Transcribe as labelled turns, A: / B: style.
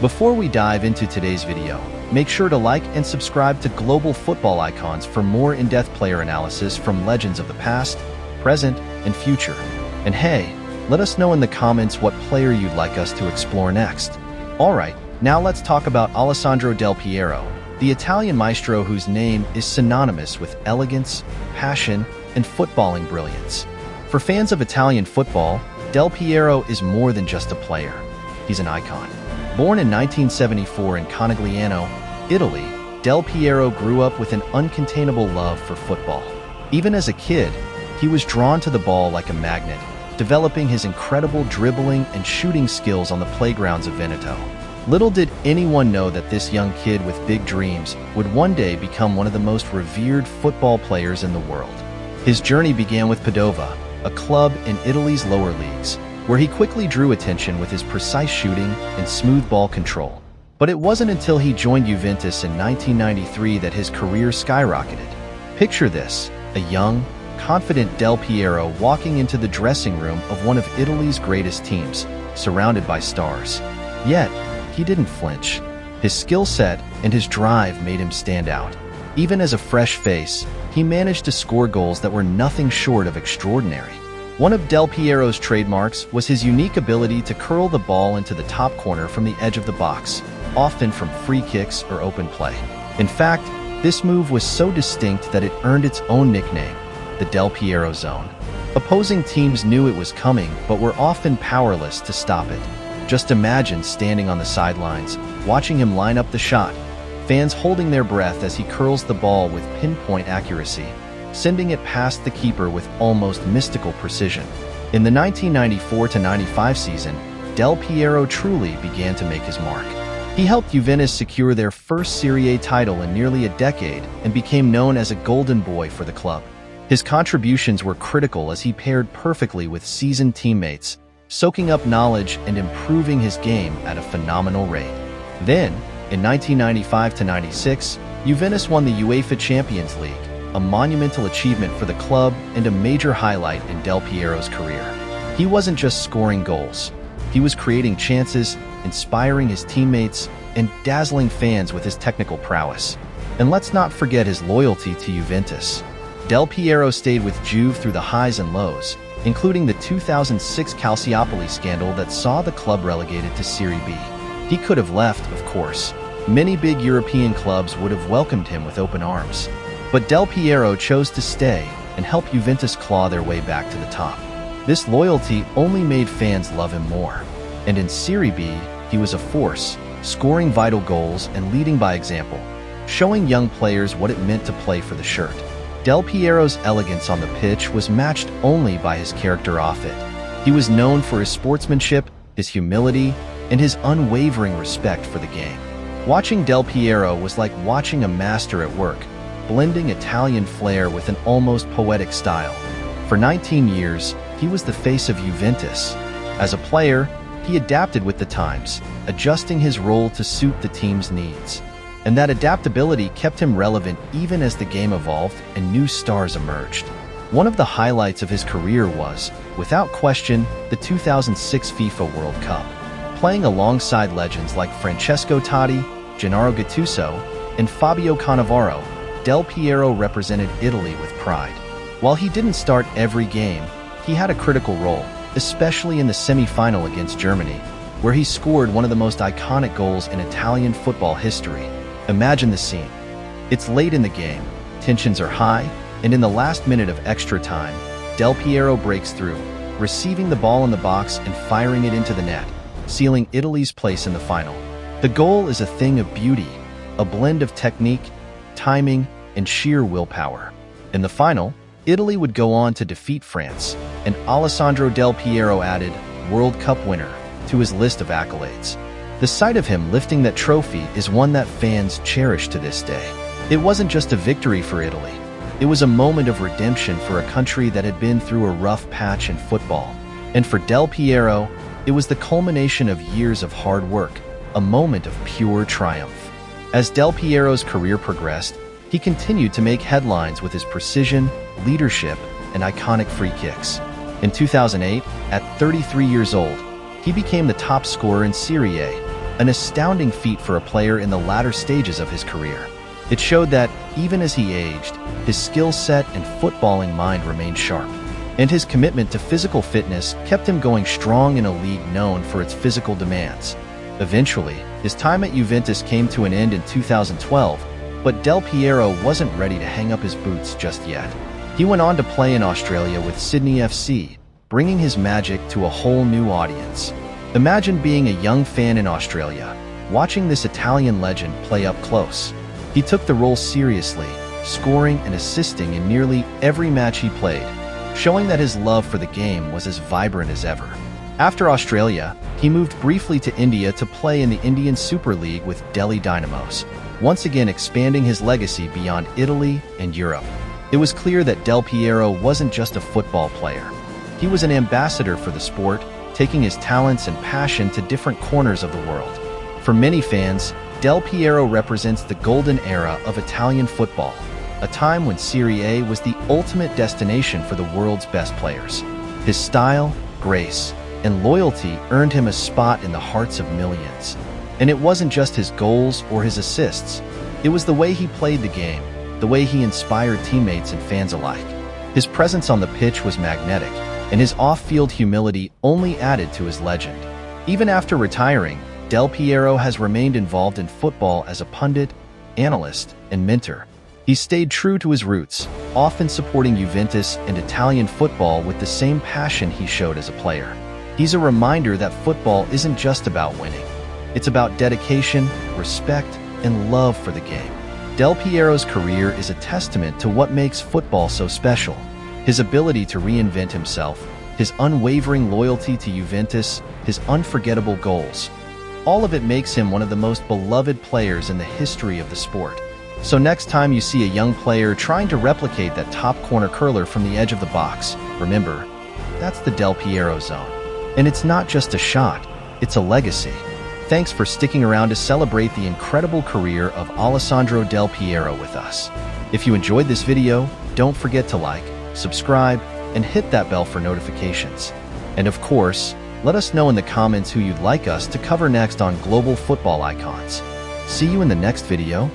A: Before we dive into today's video, make sure to like and subscribe to Global Football Icons for more in-depth player analysis from legends of the past, present, and future. And hey, let us know in the comments what player you'd like us to explore next. Alright, now let's talk about Alessandro Del Piero, the Italian maestro whose name is synonymous with elegance, passion, and footballing brilliance. For fans of Italian football, Del Piero is more than just a player. He's an icon. Born in 1974 in Conegliano, Italy, Del Piero grew up with an uncontainable love for football. Even as a kid, he was drawn to the ball like a magnet, developing his incredible dribbling and shooting skills on the playgrounds of Veneto. Little did anyone know that this young kid with big dreams would one day become one of the most revered football players in the world. His journey began with Padova, a club in Italy's lower leagues, where he quickly drew attention with his precise shooting and smooth ball control. But it wasn't until he joined Juventus in 1993 that his career skyrocketed. Picture this, a young, confident Del Piero walking into the dressing room of one of Italy's greatest teams, surrounded by stars. Yet, he didn't flinch. His skill set and his drive made him stand out. Even as a fresh face, he managed to score goals that were nothing short of extraordinary. One of Del Piero's trademarks was his unique ability to curl the ball into the top corner from the edge of the box, often from free kicks or open play. In fact, this move was so distinct that it earned its own nickname, the Del Piero Zone. Opposing teams knew it was coming, but were often powerless to stop it. Just imagine standing on the sidelines, watching him line up the shot, fans holding their breath as he curls the ball with pinpoint accuracy, sending it past the keeper with almost mystical precision. In the 1994-95 season, Del Piero truly began to make his mark. He helped Juventus secure their first Serie A title in nearly a decade and became known as a golden boy for the club. His contributions were critical as he paired perfectly with seasoned teammates, soaking up knowledge and improving his game at a phenomenal rate. Then, in 1995-96, Juventus won the UEFA Champions League, a monumental achievement for the club and a major highlight in Del Piero's career. He wasn't just scoring goals. He was creating chances, inspiring his teammates, and dazzling fans with his technical prowess. And let's not forget his loyalty to Juventus. Del Piero stayed with Juve through the highs and lows, including the 2006 Calciopoli scandal that saw the club relegated to Serie B. He could have left, of course. Many big European clubs would have welcomed him with open arms. But Del Piero chose to stay and help Juventus claw their way back to the top. This loyalty only made fans love him more. And in Serie B, he was a force, scoring vital goals and leading by example, showing young players what it meant to play for the shirt. Del Piero's elegance on the pitch was matched only by his character off it. He was known for his sportsmanship, his humility, and his unwavering respect for the game. Watching Del Piero was like watching a master at work, blending Italian flair with an almost poetic style. For 19 years, he was the face of Juventus. As a player, he adapted with the times, adjusting his role to suit the team's needs. And that adaptability kept him relevant even as the game evolved and new stars emerged. One of the highlights of his career was, without question, the 2006 FIFA World Cup. Playing alongside legends like Francesco Totti, Gennaro Gattuso, and Fabio Cannavaro, Del Piero represented Italy with pride. While he didn't start every game, he had a critical role, especially in the semi-final against Germany, where he scored one of the most iconic goals in Italian football history. Imagine the scene. It's late in the game, tensions are high, and in the last minute of extra time, Del Piero breaks through, receiving the ball in the box and firing it into the net, sealing Italy's place in the final. The goal is a thing of beauty, a blend of technique, timing, and sheer willpower. In the final, Italy would go on to defeat France, and Alessandro Del Piero added World Cup winner to his list of accolades. The sight of him lifting that trophy is one that fans cherish to this day. It wasn't just a victory for Italy. It was a moment of redemption for a country that had been through a rough patch in football. And for Del Piero, it was the culmination of years of hard work, a moment of pure triumph. As Del Piero's career progressed, he continued to make headlines with his precision, leadership, and iconic free kicks. In 2008, at 33 years old, he became the top scorer in Serie A, an astounding feat for a player in the latter stages of his career. It showed that, even as he aged, his skill set and footballing mind remained sharp, and his commitment to physical fitness kept him going strong in a league known for its physical demands. Eventually, his time at Juventus came to an end in 2012, but Del Piero wasn't ready to hang up his boots just yet. He went on to play in Australia with Sydney FC, bringing his magic to a whole new audience. Imagine being a young fan in Australia, watching this Italian legend play up close. He took the role seriously, scoring and assisting in nearly every match he played, showing that his love for the game was as vibrant as ever. After Australia, he moved briefly to India to play in the Indian Super League with Delhi Dynamos, once again expanding his legacy beyond Italy and Europe. It was clear that Del Piero wasn't just a football player. He was an ambassador for the sport, taking his talents and passion to different corners of the world. For many fans, Del Piero represents the golden era of Italian football, a time when Serie A was the ultimate destination for the world's best players. His style, grace, and loyalty earned him a spot in the hearts of millions. And it wasn't just his goals or his assists. It was the way he played the game, the way he inspired teammates and fans alike. His presence on the pitch was magnetic, and his off-field humility only added to his legend. Even after retiring, Del Piero has remained involved in football as a pundit, analyst, and mentor. He stayed true to his roots, often supporting Juventus and Italian football with the same passion he showed as a player. He's a reminder that football isn't just about winning. It's about dedication, respect, and love for the game. Del Piero's career is a testament to what makes football so special: his ability to reinvent himself, his unwavering loyalty to Juventus, his unforgettable goals. All of it makes him one of the most beloved players in the history of the sport. So next time you see a young player trying to replicate that top corner curler from the edge of the box, remember, that's the Del Piero zone. And it's not just a shot, it's a legacy. Thanks for sticking around to celebrate the incredible career of Alessandro Del Piero with us. If you enjoyed this video, don't forget to like, subscribe, and hit that bell for notifications. And of course, let us know in the comments who you'd like us to cover next on Global Football Icons. See you in the next video.